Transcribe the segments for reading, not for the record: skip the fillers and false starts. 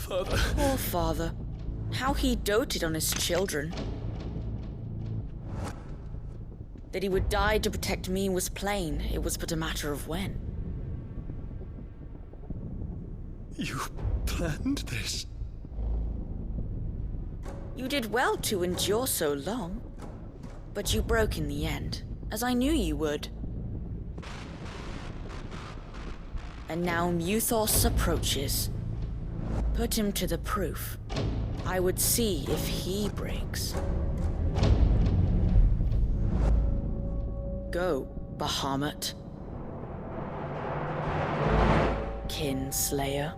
Father. Poor father. How he doted on his children. That he would die to protect me was plain. It was but a matter of when. You planned this? You did well to endure so long. But you broke in the end, as I knew you would. And now Muthos approaches. Put him to the proof. I would see if he breaks. Go, Bahamut. Kinslayer.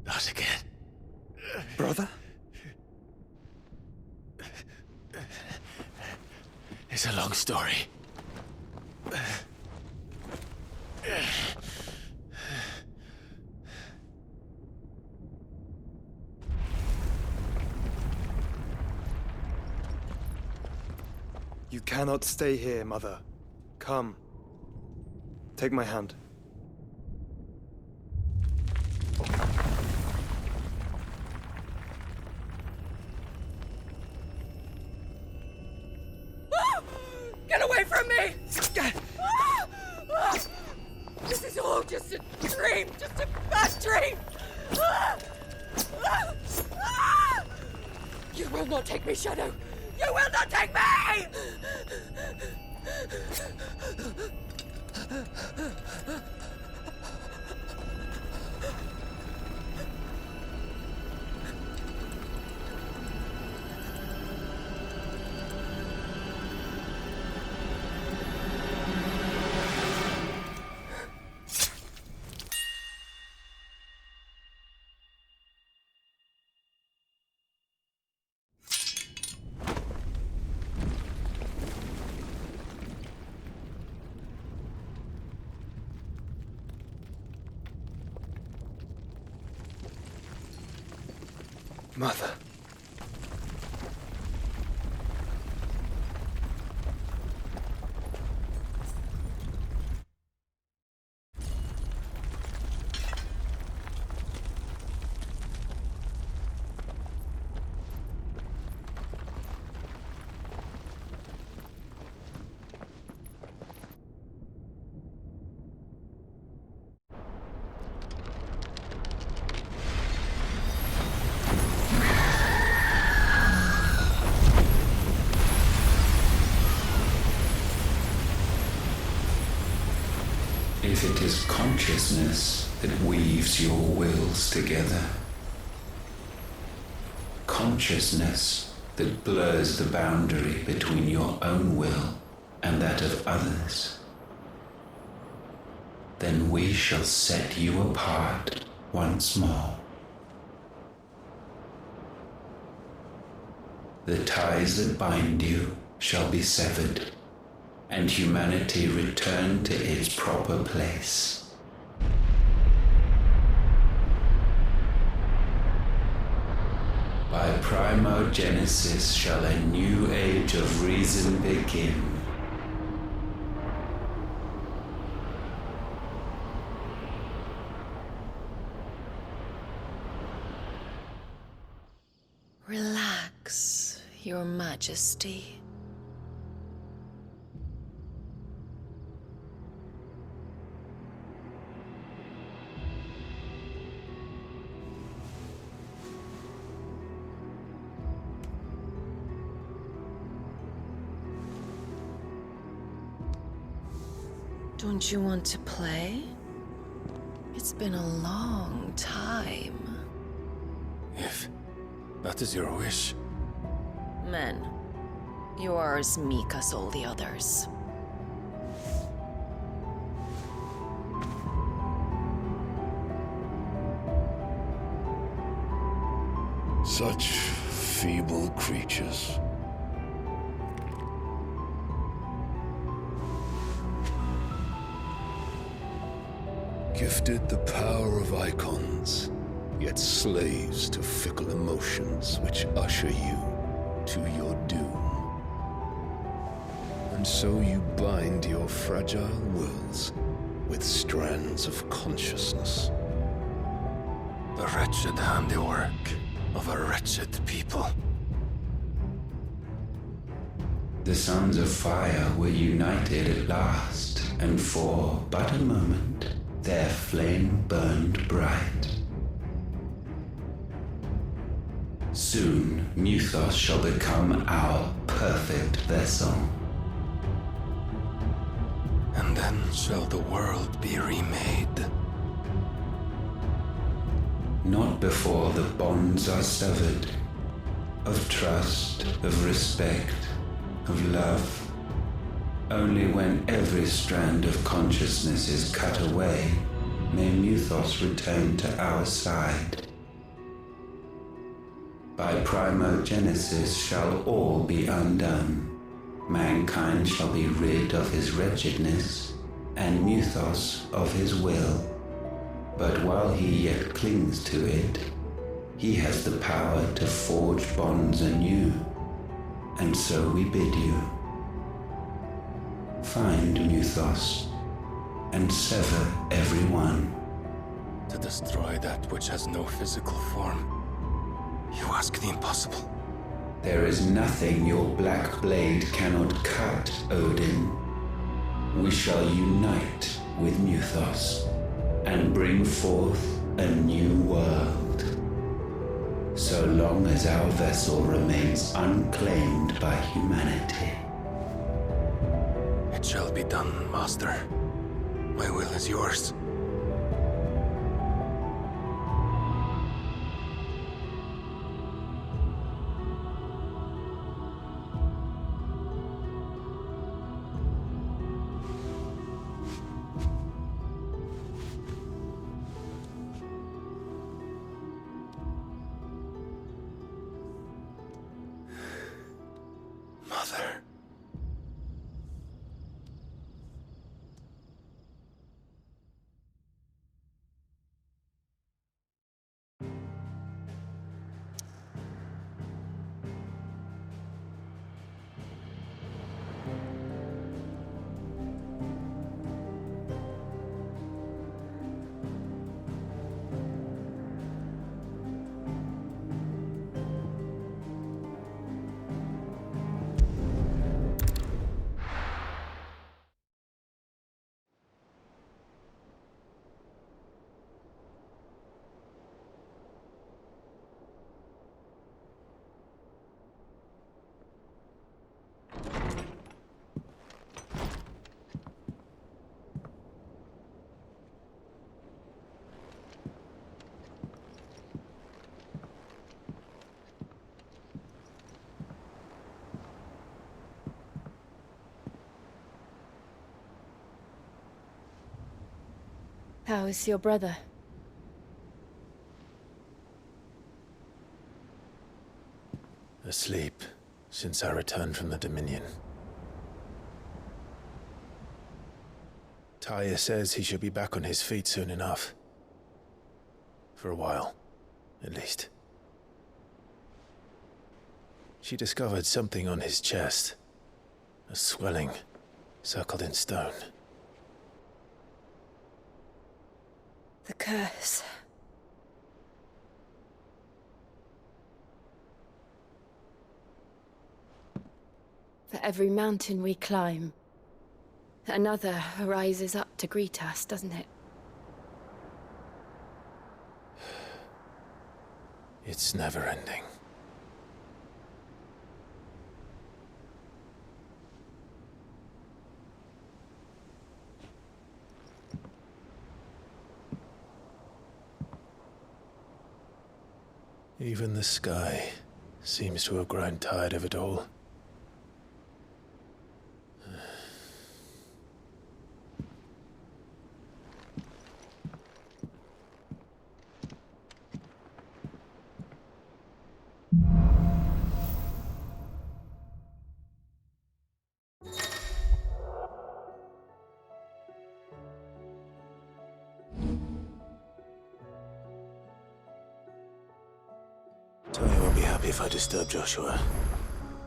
Not again. Brother? It's a long story. You cannot stay here, Mother. Come. Take my hand. Get away from me! This is all just a dream, just a bad dream! You will not take me, Shadow! You will not take me! Mother. If it is consciousness that weaves your wills together, consciousness that blurs the boundary between your own will and that of others, then we shall set you apart once more. The ties that bind you shall be severed, and humanity return to its proper place. By primogenesis shall a new age of reason begin. Relax, Your Majesty. Don't you want to play? It's been a long time. If that is your wish. Men, you are as meek as all the others. Such feeble creatures. Gifted the power of icons, yet slaves to fickle emotions which usher you to your doom. And so you bind your fragile wills with strands of consciousness. The wretched handiwork of a wretched people. The sons of fire were united at last, and for but a moment their flame burned bright. Soon Muthos shall become our perfect vessel. And then shall the world be remade. Not before the bonds are severed, of trust, of respect, of love. Only when every strand of consciousness is cut away, may Muthos return to our side. By primogenesis shall all be undone. Mankind shall be rid of his wretchedness, and Muthos of his will. But while he yet clings to it, he has the power to forge bonds anew. And so we bid you, find Muthos, and sever every one. To destroy that which has no physical form. You ask the impossible. There is nothing your black blade cannot cut, Odin. We shall unite with Muthos and bring forth a new world. So long as our vessel remains unclaimed by humanity. It shall be done, Master. My will is yours. Mother. How is your brother? Asleep since I returned from the Dominion. Taya says he should be back on his feet soon enough. For a while, at least. She discovered something on his chest. A swelling, circled in stone. The curse. For every mountain we climb, another rises up to greet us, doesn't it? It's never ending. Even the sky seems to have grown tired of it all. If I disturb Joshua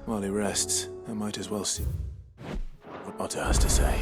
while he rests, I might as well see what Otto has to say.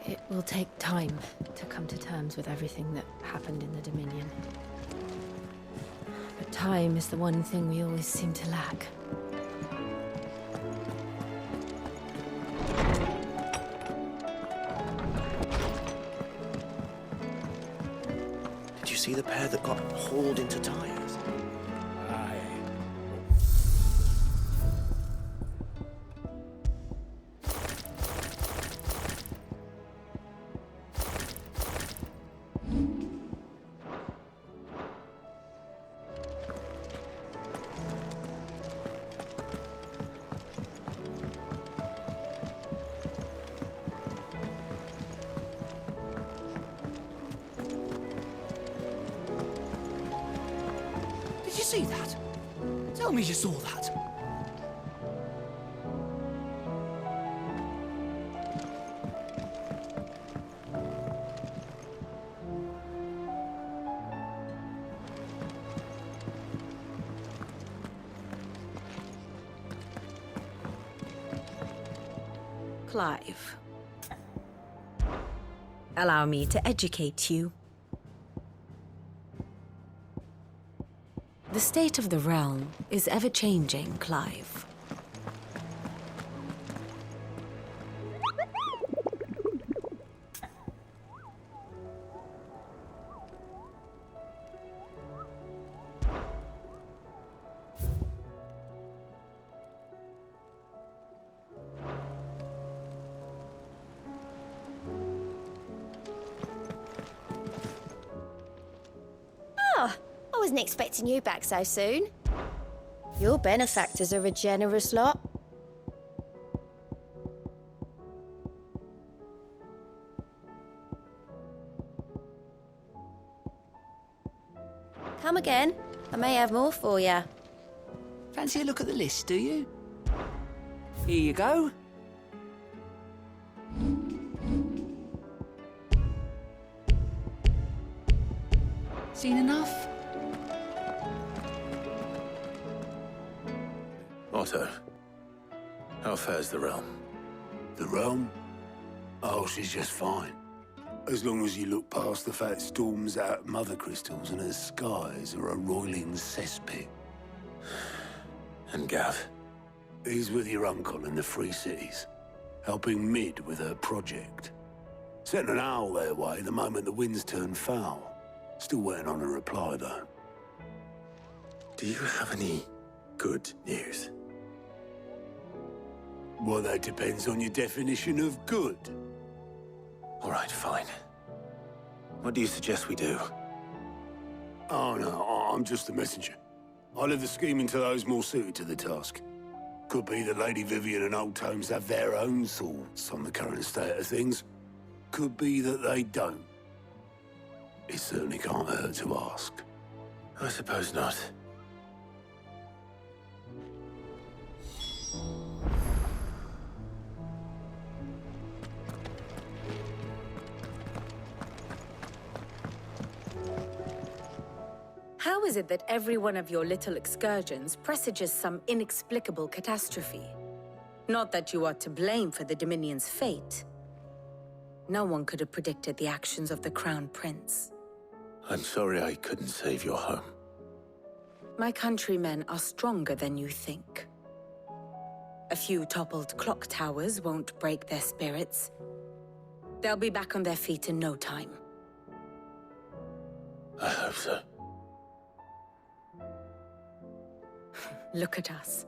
It will take time to come to terms with everything that happened in the Dominion. But time is the one thing we always seem to lack. Did you see the pair that got hauled into tires? Aye. Did you see that? Tell me you saw that. Clive, allow me to educate you. The state of the realm is ever-changing, Clive. I wasn't expecting you back so soon. Your benefactors are a generous lot. Come again. I may have more for you. Fancy a look at the list, do you? Here you go. Seen enough? Otto, how fares the realm? The realm? Oh, she's just fine. As long as you look past the fact storms out mother crystals and her skies are a roiling cesspit. And Gav? He's with your uncle in the Free Cities, helping Mid with her project. Sent an owl their way the moment the winds turned foul. Still waiting on a reply, though. Do you have any good news? Well, that depends on your definition of good. All right, fine. What do you suggest we do? Oh, no, I'm just the messenger. I leave the scheming to those more suited to the task. Could be that Lady Vivian and Old Tomes have their own thoughts on the current state of things. Could be that they don't. It certainly can't hurt to ask. I suppose not. How is it that every one of your little excursions presages some inexplicable catastrophe? Not that you are to blame for the Dominion's fate. No one could have predicted the actions of the Crown Prince. I'm sorry I couldn't save your home. My countrymen are stronger than you think. A few toppled clock towers won't break their spirits. They'll be back on their feet in no time. I hope so. Look at us.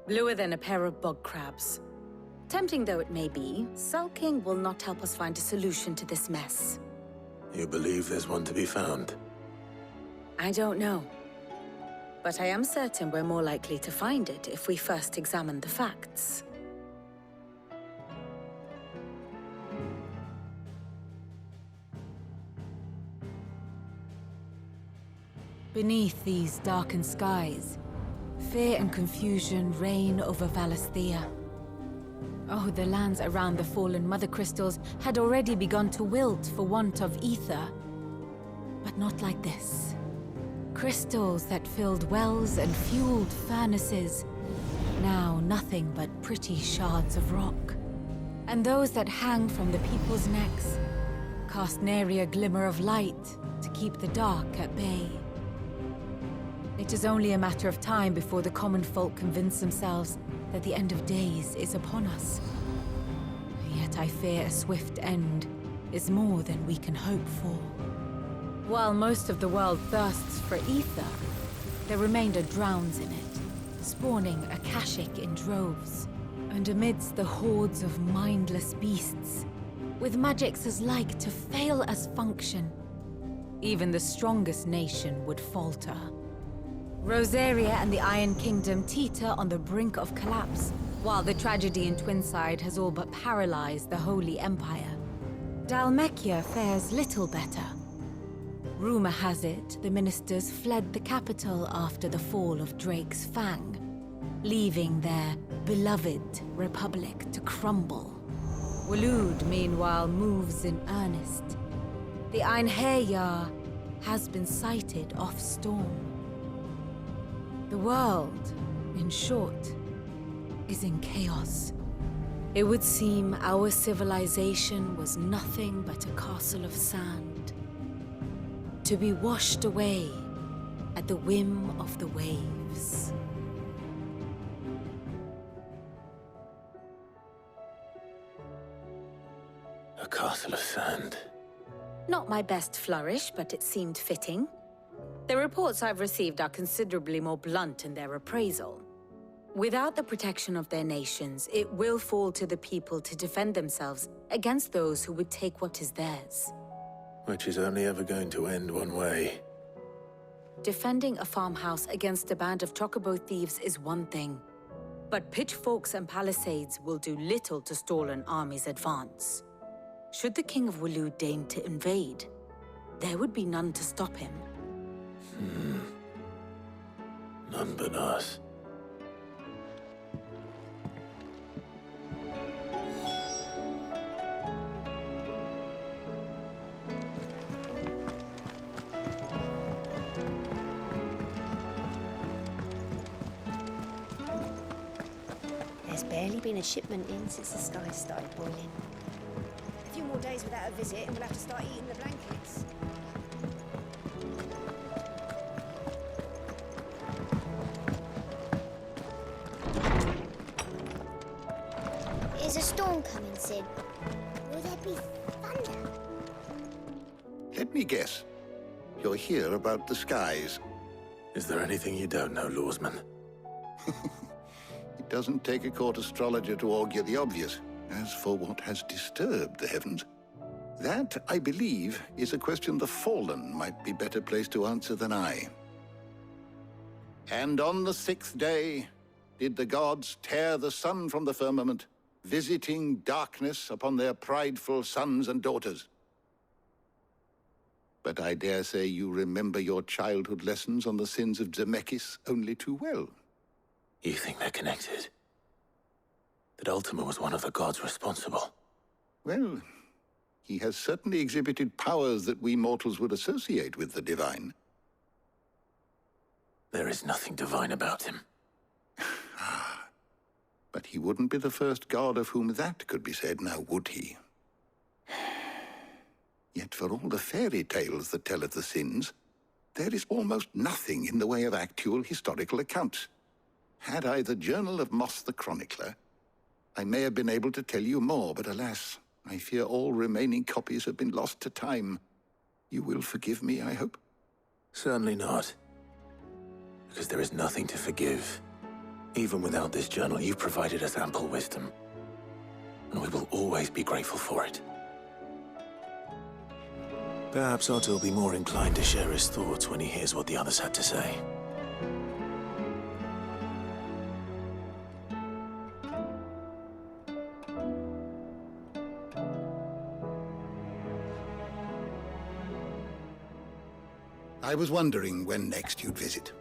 Bluer than a pair of bog crabs. Tempting though it may be, sulking will not help us find a solution to this mess. You believe there's one to be found? I don't know. But I am certain we're more likely to find it if we first examine the facts. Beneath these darkened skies, fear and confusion reign over Valisthea. Oh, the lands around the fallen mother crystals had already begun to wilt for want of ether. But not like this. Crystals that filled wells and fueled furnaces, now nothing but pretty shards of rock. And those that hang from the people's necks cast nary a glimmer of light to keep the dark at bay. It is only a matter of time before the common folk convince themselves that the end of days is upon us. Yet I fear a swift end is more than we can hope for. While most of the world thirsts for ether, the remainder drowns in it, spawning Akashic in droves. And amidst the hordes of mindless beasts, with magics as like to fail as function, even the strongest nation would falter. Rosaria and the Iron Kingdom teeter on the brink of collapse, while the tragedy in Twinside has all but paralyzed the Holy Empire. Dalmekia fares little better. Rumor has it the ministers fled the capital after the fall of Drake's Fang, leaving their beloved republic to crumble. Waloed, meanwhile, moves in earnest. The Einherjar has been sighted off-storm. The world, in short, is in chaos. It would seem our civilization was nothing but a castle of sand, to be washed away at the whim of the waves. A castle of sand. Not my best flourish, but it seemed fitting. The reports I've received are considerably more blunt in their appraisal. Without the protection of their nations, it will fall to the people to defend themselves against those who would take what is theirs. Which is only ever going to end one way. Defending a farmhouse against a band of chocobo thieves is one thing, but pitchforks and palisades will do little to stall an army's advance. Should the King of Waloed deign to invade, there would be none to stop him. None but us. There's barely been a shipment in since the sky started boiling. days without a visit and we'll have to start eating the blankets. Is a storm coming, Sid? Will there be thunder? Let me guess. You're here about the skies. Is there anything you don't know, Lawsman? It doesn't take a court astrologer to augur the obvious. As for what has disturbed the heavens, that, I believe, is a question the Fallen might be better placed to answer than I. And on the 6th day did the gods tear the sun from the firmament, visiting darkness upon their prideful sons and daughters. But I dare say you remember your childhood lessons on the sins of Zemeckis only too well. You think they're connected? That Ultima was one of the gods responsible? Well, he has certainly exhibited powers that we mortals would associate with the divine. There is nothing divine about him. But he wouldn't be the first god of whom that could be said, now would he? Yet for all the fairy tales that tell of the sins, there is almost nothing in the way of actual historical accounts. Had I the Journal of Moss the Chronicler, I may have been able to tell you more, but alas, I fear all remaining copies have been lost to time. You will forgive me, I hope? Certainly not. Because there is nothing to forgive. Even without this journal, you've provided us ample wisdom. And we will always be grateful for it. Perhaps Otto will be more inclined to share his thoughts when he hears what the others had to say. I was wondering when next you'd visit.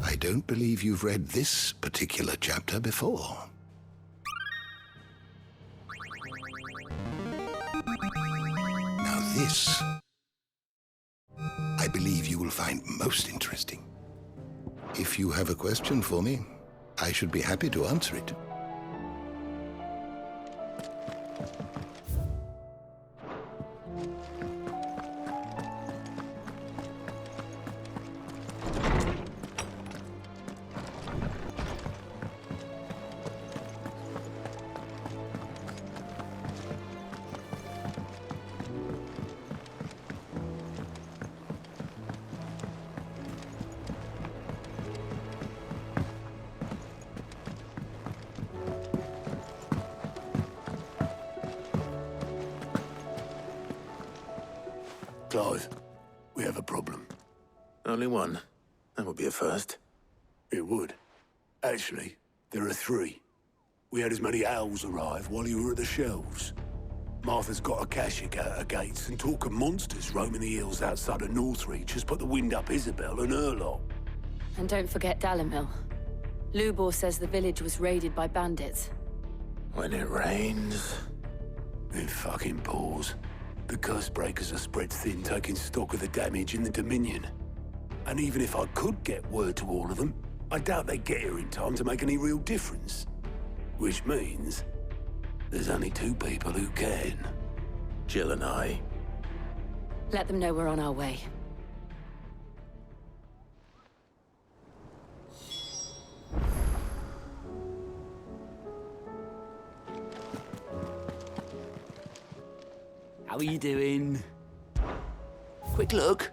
I don't believe you've read this particular chapter before. Now this, I believe you will find most interesting. If you have a question for me, I should be happy to answer it. Clive, we have a problem. Only one. That would be a first. It would. Actually, there are three. We had as many owls arrive while you were at the shelves. Martha's got a Akashic out her gates, and talk of monsters roaming the hills outside of Northreach has put the wind up Isabel and her lot. And don't forget Dalimil. Lubor says the village was raided by bandits. When it rains... It fucking pours. The curse breakers are spread thin, taking stock of the damage in the Dominion. And even if I could get word to all of them, I doubt they'd get here in time to make any real difference. Which means there's only two people who can. Jill and I. Let them know we're on our way. How are you doing? Quick look.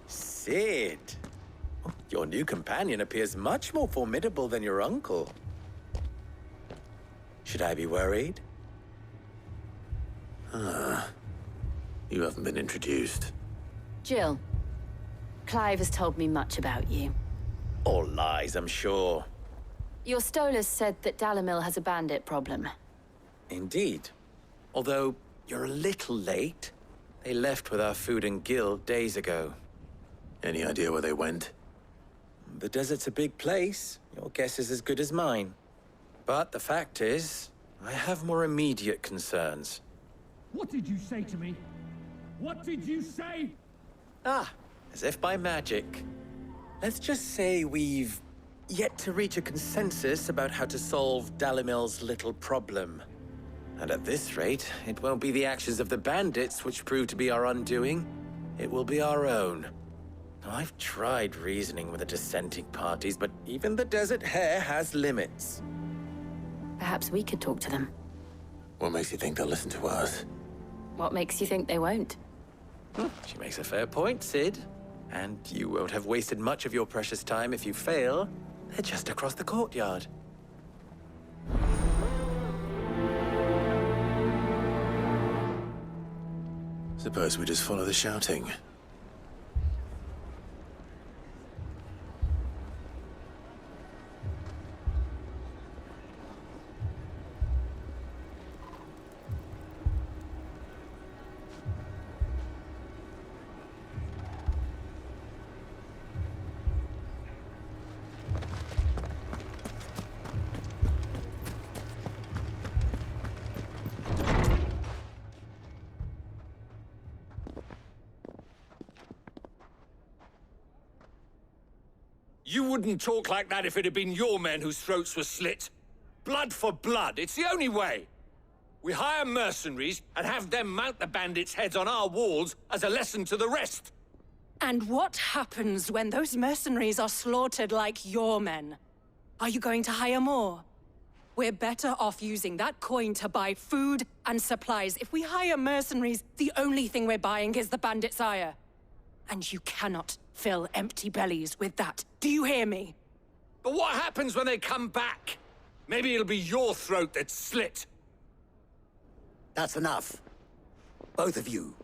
Sid! Your new companion appears much more formidable than your uncle. Should I be worried? Ah. You haven't been introduced. Jill. Clive has told me much about you. All lies, I'm sure. Your Stolas said that Dalimil has a bandit problem. Indeed. Although, you're a little late. They left with our food and guild days ago. Any idea where they went? The desert's a big place. Your guess is as good as mine. But the fact is, I have more immediate concerns. What did you say to me? What did you say? Ah, as if by magic. Let's just say we've yet to reach a consensus about how to solve Dalimil's little problem. And at this rate, it won't be the actions of the bandits which prove to be our undoing. It will be our own. Now, I've tried reasoning with the dissenting parties, but even the Desert Hare has limits. Perhaps we could talk to them. What makes you think they'll listen to us? What makes you think they won't? She makes a fair point, Sid. And you won't have wasted much of your precious time if you fail. They're just across the courtyard. Suppose we just follow the shouting. You wouldn't talk like that if it had been your men whose throats were slit. Blood for blood, it's the only way. We hire mercenaries and have them mount the bandits' heads on our walls as a lesson to the rest. And what happens when those mercenaries are slaughtered like your men? Are you going to hire more? We're better off using that coin to buy food and supplies. If we hire mercenaries, the only thing we're buying is the bandits' ire. And you cannot fill empty bellies with that. Do you hear me? But what happens when they come back? Maybe it'll be your throat that's slit. That's enough. Both of you.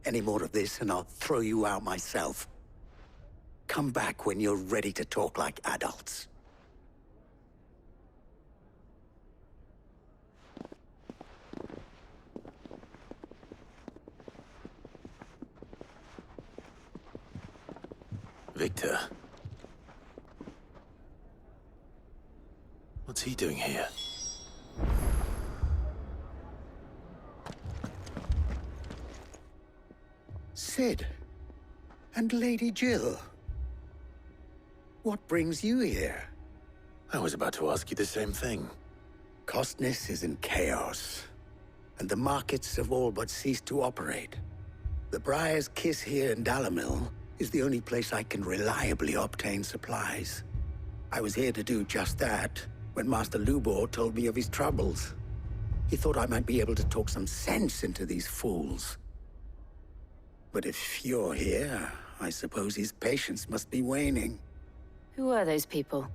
Any more of this and I'll throw you out myself. Come back when you're ready to talk like adults. Victor. What's he doing here? Sid. And Lady Jill. What brings you here? I was about to ask you the same thing. Costness is in chaos, and the markets have all but ceased to operate. The Briar's Kiss here in Dalimil is the only place I can reliably obtain supplies. I was here to do just that when Master Lubor told me of his troubles. He thought I might be able to talk some sense into these fools. But if you're here, I suppose his patience must be waning. Who are those people?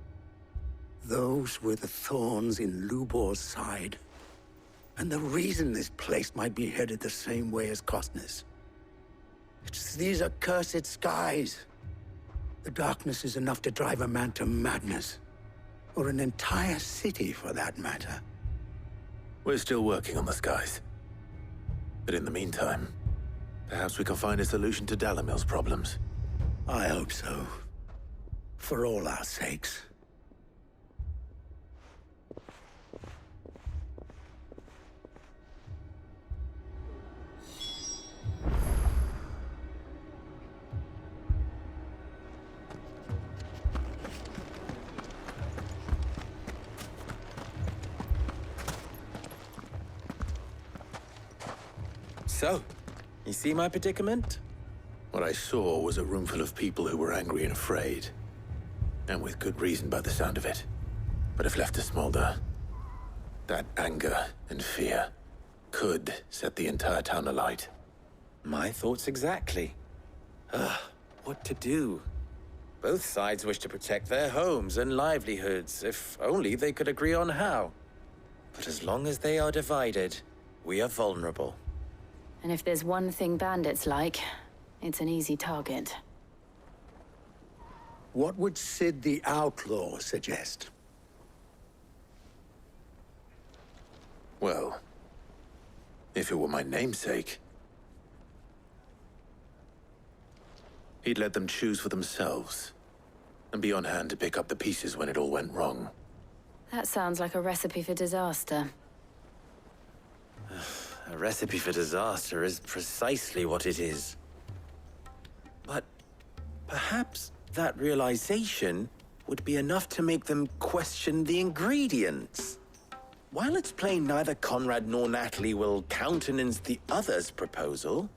Those were the thorns in Lubor's side. And the reason this place might be headed the same way as Costness. It's these accursed skies. The darkness is enough to drive a man to madness. Or an entire city, for that matter. We're still working on the skies. But in the meantime, perhaps we can find a solution to Dalimil's problems. I hope so. For all our sakes. So, you see my predicament? What I saw was a room full of people who were angry and afraid. And with good reason by the sound of it. But if left to smolder, that anger and fear could set the entire town alight. My thoughts exactly. What to do? Both sides wish to protect their homes and livelihoods, if only they could agree on how. But as long as they are divided, we are vulnerable. And if there's one thing bandits like, it's an easy target. What would Sid the Outlaw suggest? Well, if it were my namesake, he'd let them choose for themselves and be on hand to pick up the pieces when it all went wrong. That sounds like a recipe for disaster. A recipe for disaster is precisely what it is. But perhaps that realization would be enough to make them question the ingredients. While it's plain neither Conrad nor Natalie will countenance the other's proposal,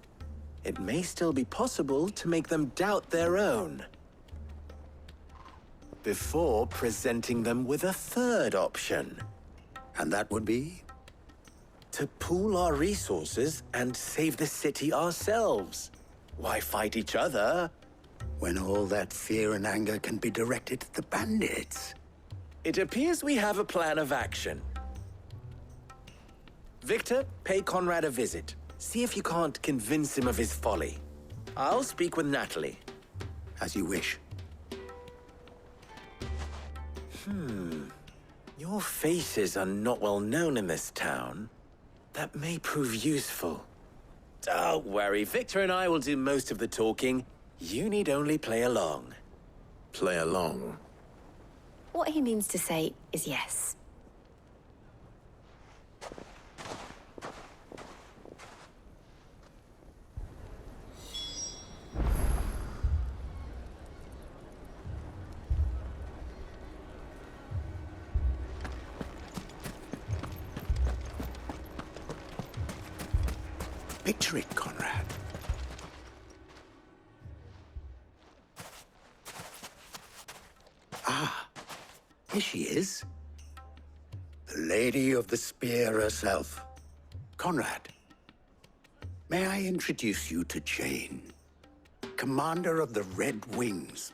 it may still be possible to make them doubt their own before presenting them with a third option. And that would be? To pool our resources and save the city ourselves. Why fight each other when all that fear and anger can be directed at the bandits? It appears we have a plan of action. Victor, pay Conrad a visit. See if you can't convince him of his folly. I'll speak with Natalie. As you wish. Your faces are not well known in this town. That may prove useful. Don't worry, Victor and I will do most of the talking. You need only play along. Play along? What he means to say is yes. Picture it, Conrad. Ah, here she is. The Lady of the Spear herself. Conrad, may I introduce you to Jane, commander of the Red Wings,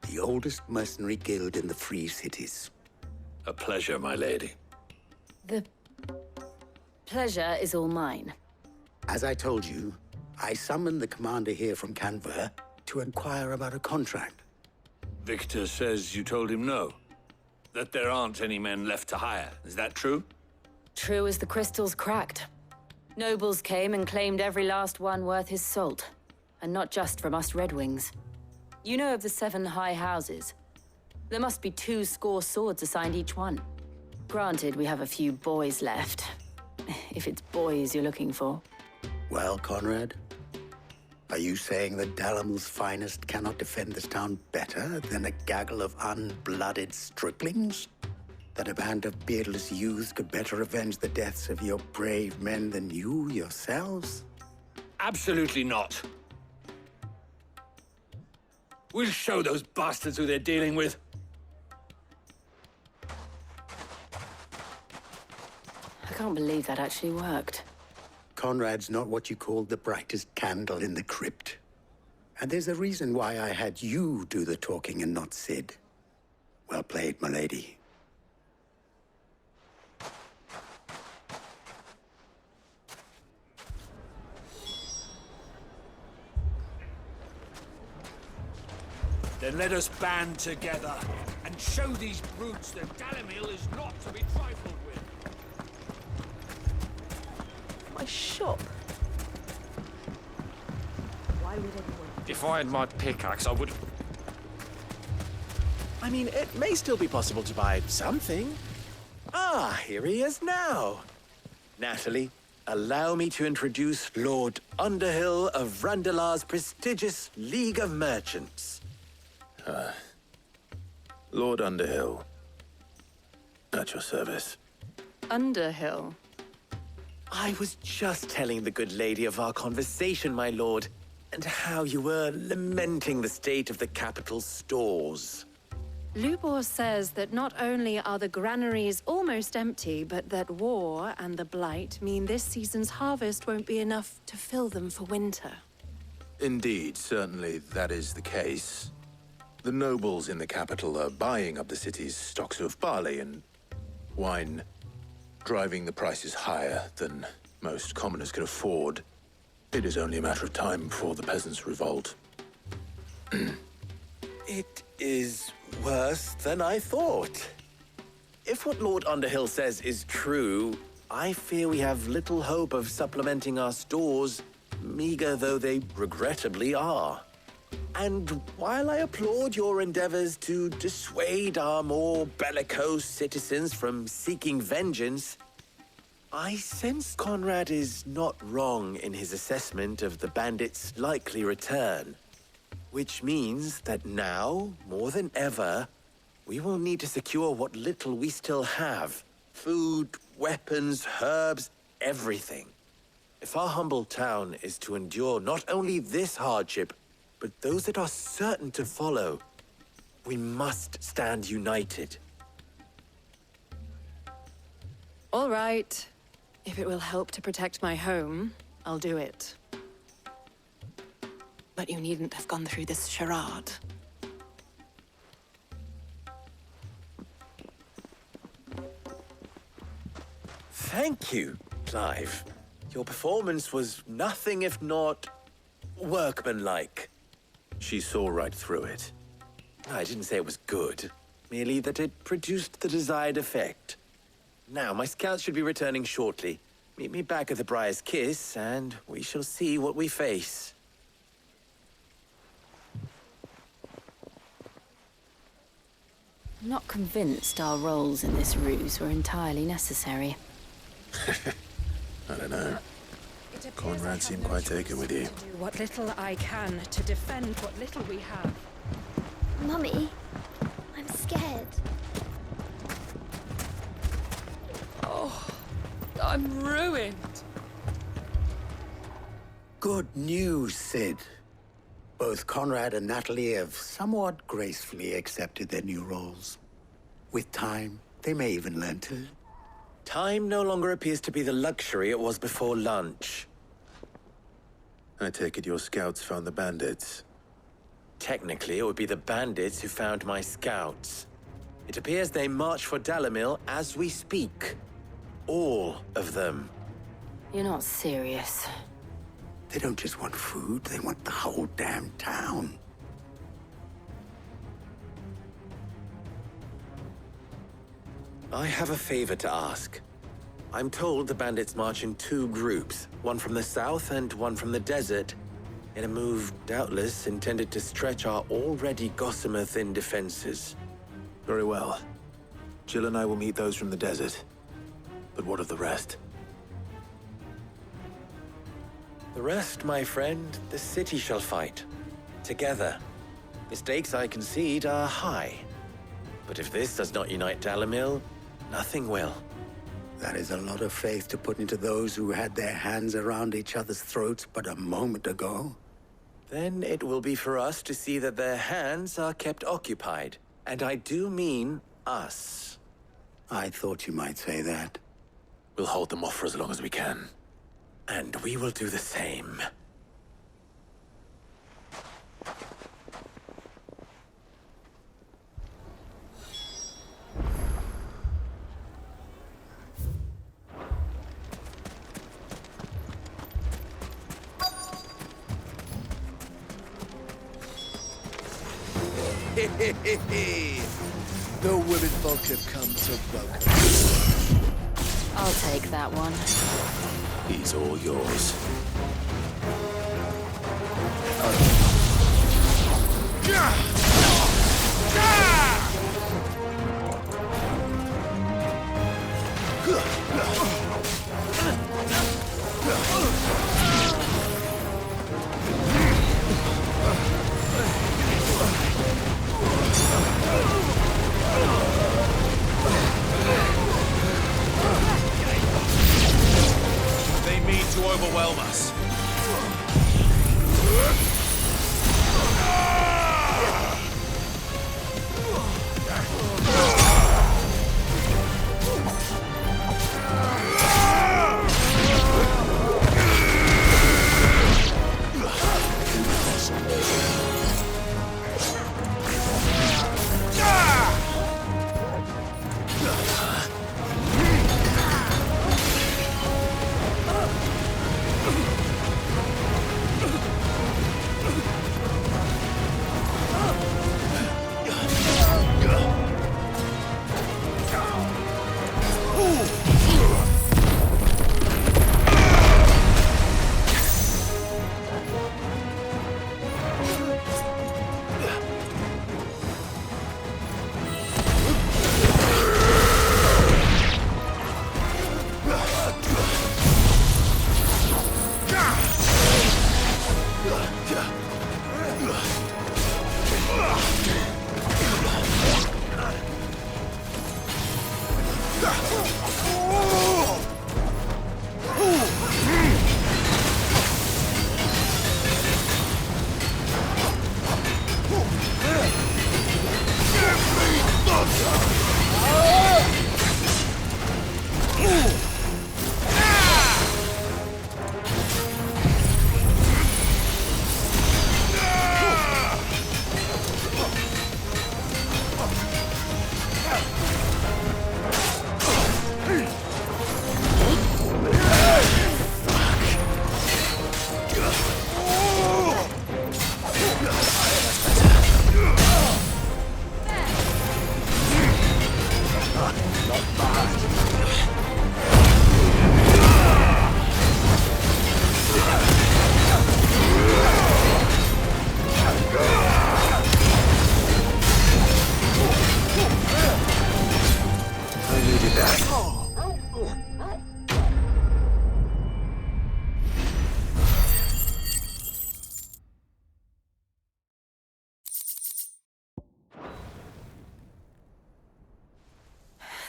the oldest mercenary guild in the Free Cities. A pleasure, my lady. The pleasure is all mine. As I told you, I summoned the commander here from Canver to inquire about a contract. Victor says you told him no. That there aren't any men left to hire. Is that true? True as the crystals cracked. Nobles came and claimed every last one worth his salt. And not just from us Red Wings. You know of the 7 high houses. There must be 2 swords assigned each one. Granted, we have a few boys left. If it's boys you're looking for. Well, Conrad, are you saying that Dalamel's finest cannot defend this town better than a gaggle of unblooded striplings? That a band of beardless youths could better avenge the deaths of your brave men than you yourselves? Absolutely not. We'll show those bastards who they're dealing with. I can't believe that actually worked. Conrad's not what you call the brightest candle in the crypt. And there's a reason why I had you do the talking and not Sid. Well played, my lady. Then let us band together and show these brutes that Dalimil is not to be trifled with. My shop. Why would anyone? If I had my pickaxe, I would... I mean, it may still be possible to buy something. Ah, here he is now. Natalie, allow me to introduce Lord Underhill of Randalar's prestigious League of Merchants. Lord Underhill. At your service. Underhill? I was just telling the good lady of our conversation, my lord, and how you were lamenting the state of the capital's stores. Lubor says that not only are the granaries almost empty, but that war and the Blight mean this season's harvest won't be enough to fill them for winter. Indeed, certainly that is the case. The nobles in the capital are buying up the city's stocks of barley and wine. driving the prices higher than most commoners can afford, it is only a matter of time before the peasants revolt. It is worse than I thought. If what Lord Underhill says is true, I fear we have little hope of supplementing our stores, meager though they regrettably are. And while I applaud your endeavors to dissuade our more bellicose citizens from seeking vengeance, I sense Conrad is not wrong in his assessment of the bandits' likely return. Which means that now, more than ever, we will need to secure what little we still have. Food, weapons, herbs, everything. If our humble town is to endure not only this hardship, but those that are certain to follow, we must stand united. All right. If it will help to protect my home, I'll do it. But you needn't have gone through this charade. Thank you, Clive. Your performance was nothing if not workmanlike. She saw right through it. I didn't say it was good, merely that it produced the desired effect. Now, my scouts should be returning shortly. Meet me back at the Briar's Kiss, and we shall see what we face. I'm not convinced our roles in this ruse were entirely necessary. I don't know. Conrad seemed quite taken with you. Do what little I can to defend what little we have. Mummy, I'm scared. Oh, I'm ruined. Good news, Sid. Both Conrad and Natalie have somewhat gracefully accepted their new roles. With time, they may even learn to. Time no longer appears to be the luxury it was before lunch. I take it your scouts found the bandits. Technically, it would be the bandits who found my scouts. It appears they march for Dalimil as we speak. All of them. You're not serious. They don't just want food, they want the whole damn town. I have a favor to ask. I'm told the bandits march in two groups, one from the south and one from the desert, in a move doubtless intended to stretch our already gossamer-thin defenses. Very well. Jill and I will meet those from the desert. But what of the rest? The rest, my friend, the city shall fight. Together. The stakes, I concede, are high. But if this does not unite Dalimil, nothing will. That is a lot of faith to put into those who had their hands around each other's throats but a moment ago. Then it will be for us to see that their hands are kept occupied. And I do mean us. I thought you might say that. We'll hold them off for as long as we can. And we will do the same. The women folk have come to welcome. I'll take that one. He's all yours. They mean to overwhelm us.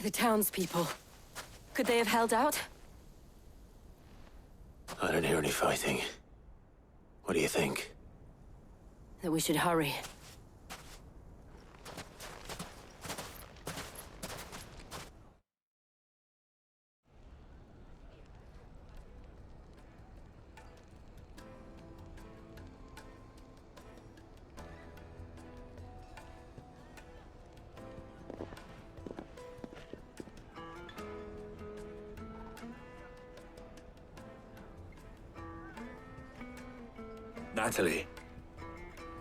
The townspeople. Could they have held out? I don't hear any fighting. What do you think? That we should hurry. Natalie,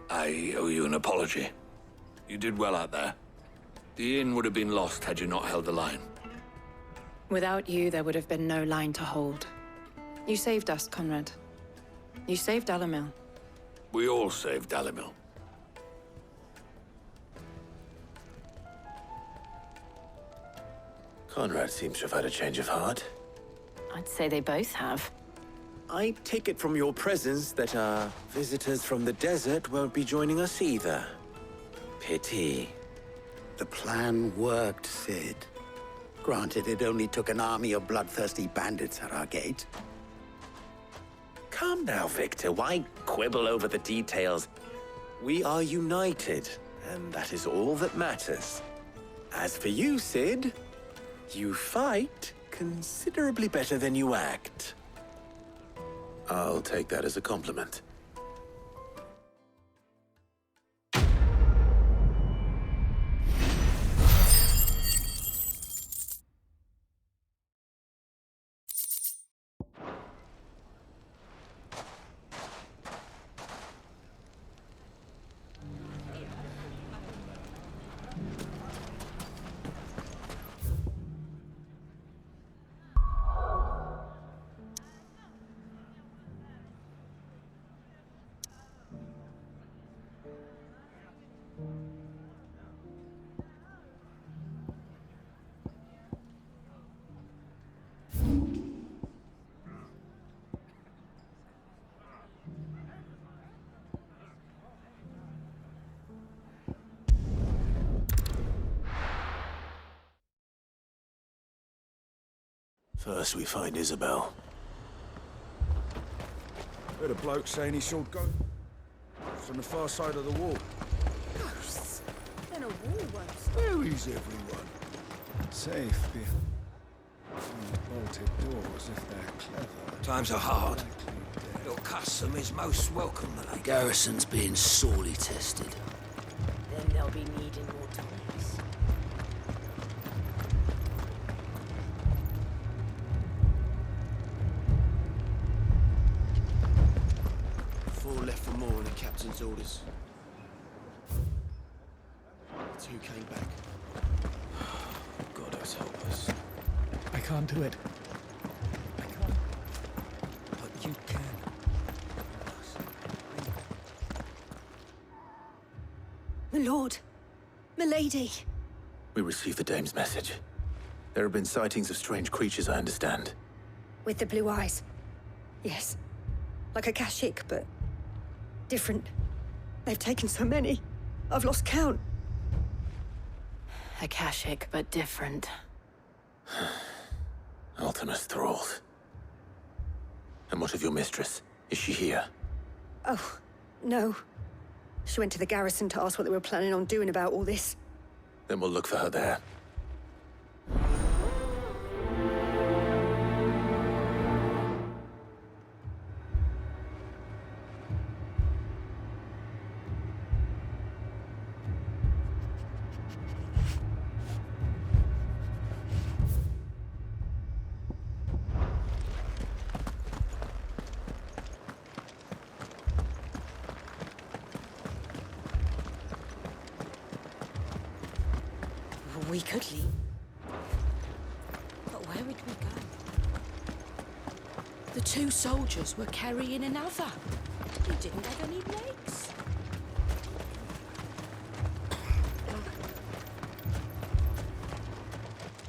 I owe you an apology. You did well out there. The inn would have been lost had you not held the line. Without you, there would have been no line to hold. You saved us, Conrad. You saved Dalimil. We all saved Dalimil. Conrad seems to have had a change of heart. I'd say they both have. I take it from your presence that our visitors from the desert won't be joining us either. Pity. The plan worked, Sid. Granted, it only took an army of bloodthirsty bandits at our gate. Calm now, Victor. Why quibble over the details? We are united, and that is all that matters. As for you, Sid, you fight considerably better than you act. I'll take that as a compliment. First, we find Isabel. Heard a bloke saying he saw ghosts from the far side of the wall. Ghosts? Then a wall won't stop. Where is everyone? Safe behind bolted doors if they're clever. Times are hard. Your custom is most welcome, the lady. Garrison's being sorely tested. Then they'll be needing more toys. Left for more on the captain's orders. 2 came back. God has helped us. I can't do it. I can't. But you can. My lord. Milady. We received the dame's message. There have been sightings of strange creatures, I understand. With the blue eyes. Yes. Like a Kashik, but different. They've taken so many. I've lost count. Akashic, but different. Ultimus thralls. And what of your mistress? Is she here? Oh, no. She went to the garrison to ask what they were planning on doing about all this. Then we'll look for her there. We could leave. But where would we go? The two soldiers were carrying another. He didn't have any legs.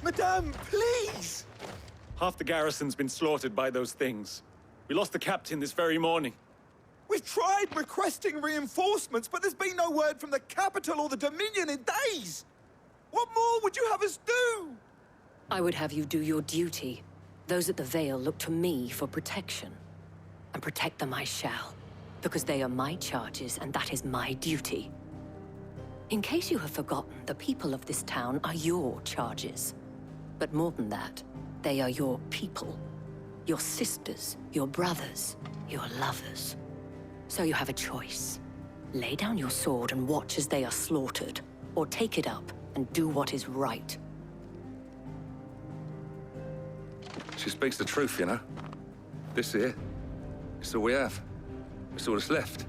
Madame, please! Half the garrison's been slaughtered by those things. We lost the captain this very morning. We've tried requesting reinforcements, but there's been no word from the capital or the Dominion in days! What more would you have us do? I would have you do your duty. Those at the Vale look to me for protection. And protect them I shall. Because they are my charges, and that is my duty. In case you have forgotten, the people of this town are your charges. But more than that, they are your people. Your sisters, your brothers, your lovers. So you have a choice. Lay down your sword and watch as they are slaughtered, or take it up and do what is right. She speaks the truth, you know. This here, it's all we have. It's all that's left.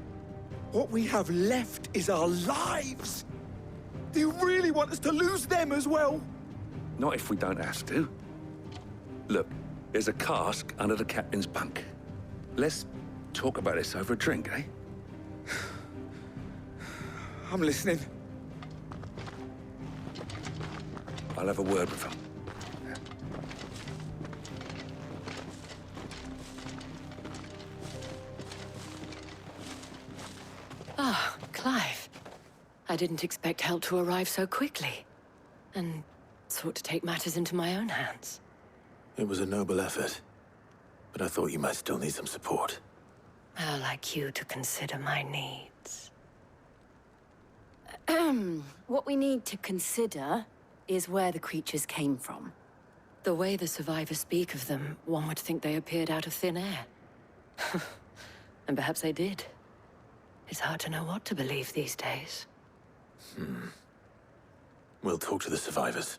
What we have left is our lives! Do you really want us to lose them as well? Not if we don't have to. Look, there's a cask under the captain's bunk. Let's talk about this over a drink, eh? I'm listening. I'll have a word with him. Ah, Clive. I didn't expect help to arrive so quickly. And sought to take matters into my own hands. It was a noble effort. But I thought you might still need some support. How like you to consider my needs. What we need to consider is where the creatures came from. The way the survivors speak of them, one would think they appeared out of thin air. And perhaps they did. It's hard to know what to believe these days. We'll talk to the survivors.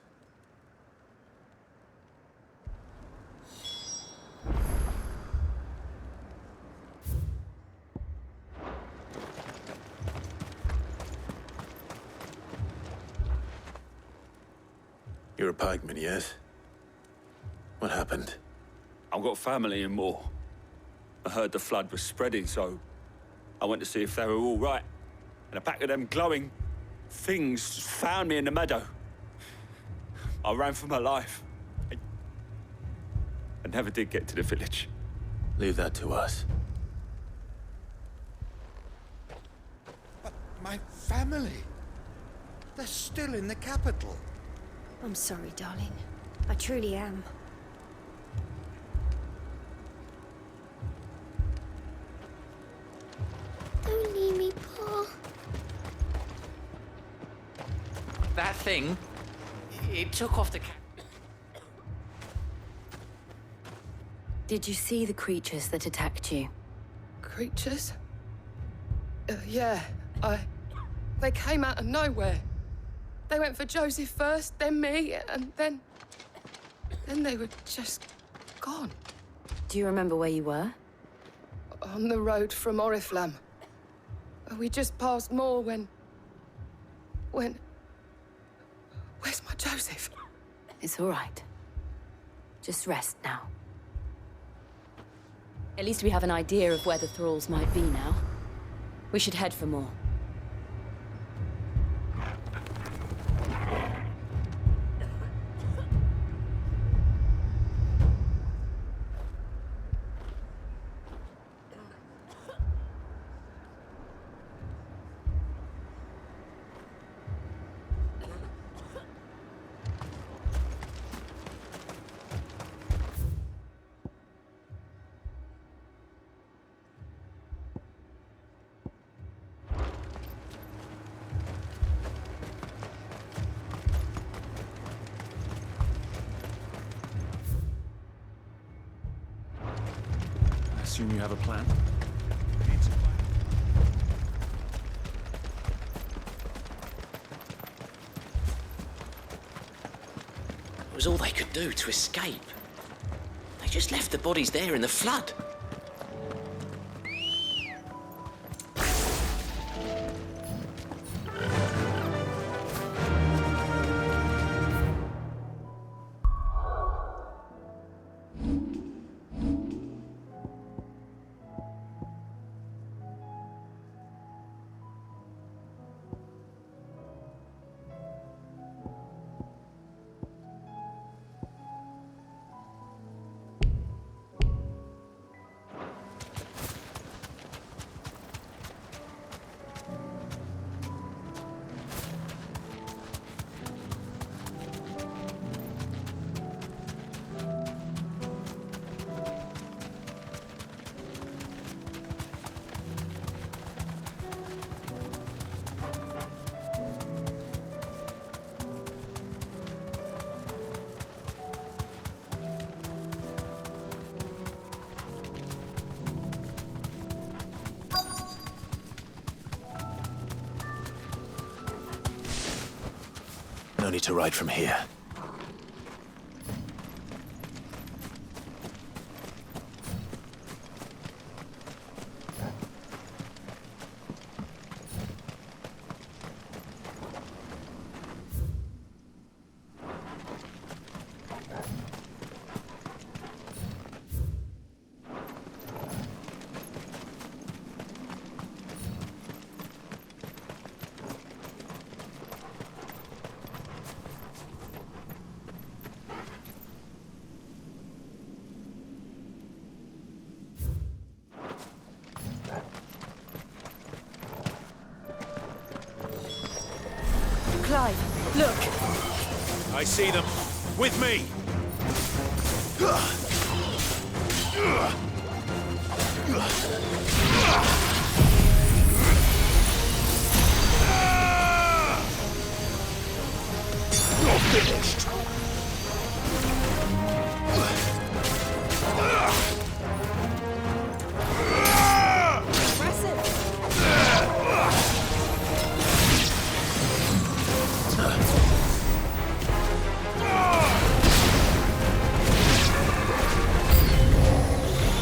You're a pikeman, yes? What happened? I've got family in Moor. I heard the flood was spreading, so I went to see if they were all right. And a pack of them glowing things found me in the meadow. I ran for my life. I never did get to the village. Leave that to us. But my family... they're still in the capital. I'm sorry, darling. I truly am. Don't leave me, Pa. That thing, it took off the Did you see the creatures that attacked you? Creatures? Yeah, they came out of nowhere. They went for Joseph first, then me, and then they were just gone. Do you remember where you were? On the road from Oriflamme. We just passed Moor when... Where's my Joseph? It's all right. Just rest now. At least we have an idea of where the thralls might be now. We should head for more. assume you have a plan? It was all they could do to escape. They just left the bodies there in the flood. No need to ride from here. Clive, look! I see them. With me! You're finished!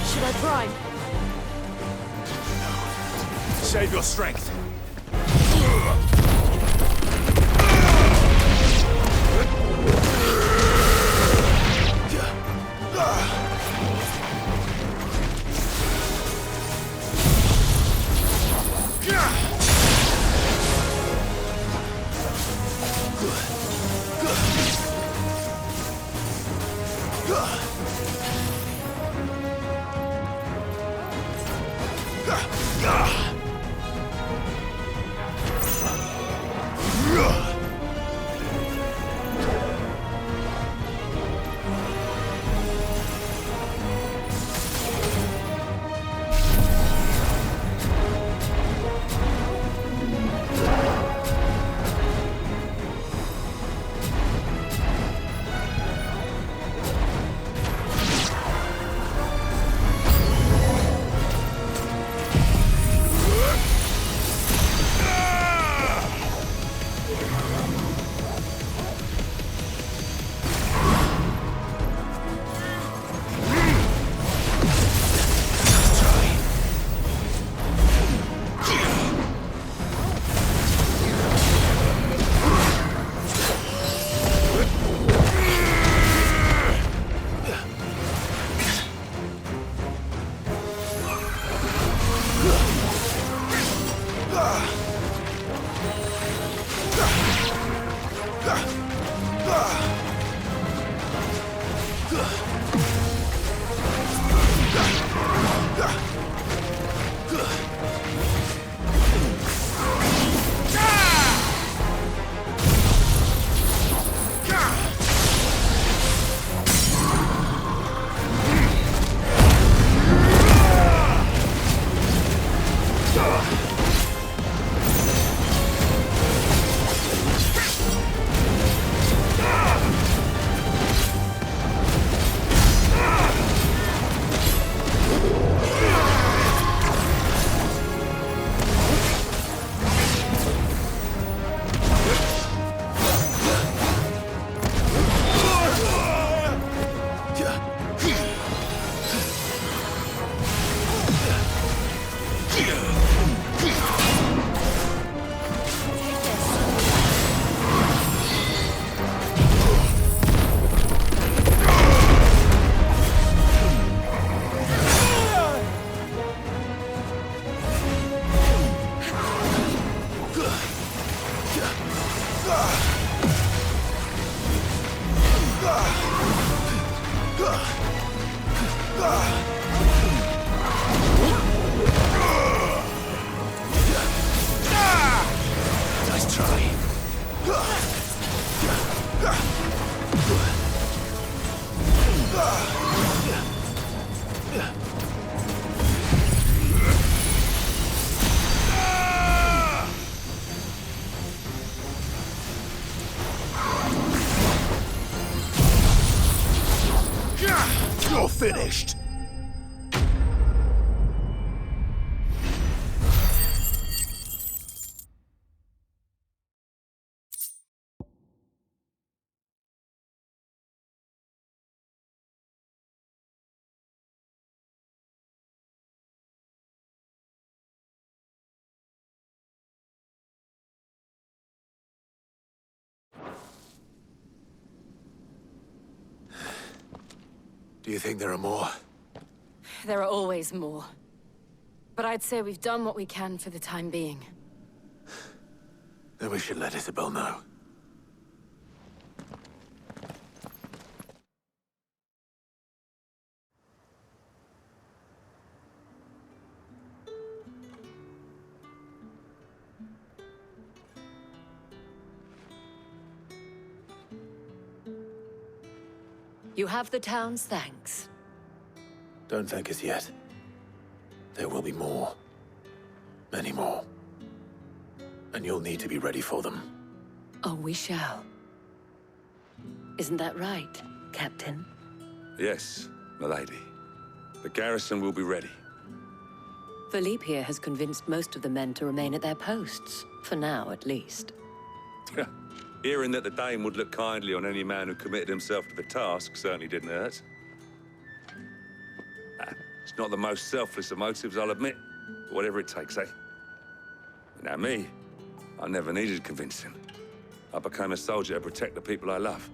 Should I prime? Save your strength. finished. Do you think there are more? There are always more. But I'd say we've done what we can for the time being. Then we should let Isabel know. You have the town's thanks. Don't thank us yet. There will be more. Many more. And you'll need to be ready for them. Oh, we shall. Isn't that right, Captain? Yes, milady. The garrison will be ready. Philippe here has convinced most of the men to remain at their posts. For now, at least. Hearing that the Dame would look kindly on any man who committed himself to the task certainly didn't hurt. It's not the most selfless of motives, I'll admit. But whatever it takes, eh? Now me, I never needed convincing. I became a soldier to protect the people I love.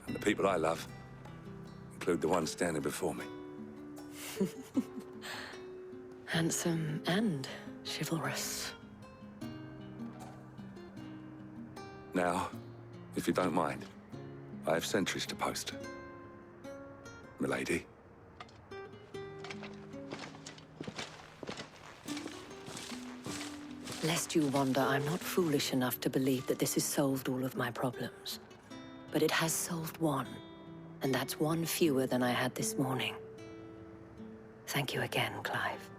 And the people I love include the ones standing before me. Handsome and chivalrous. Now, if you don't mind, I have sentries to post. Milady. Lest you wonder, I'm not foolish enough to believe that this has solved all of my problems. But it has solved one, and that's one fewer than I had this morning. Thank you again, Clive.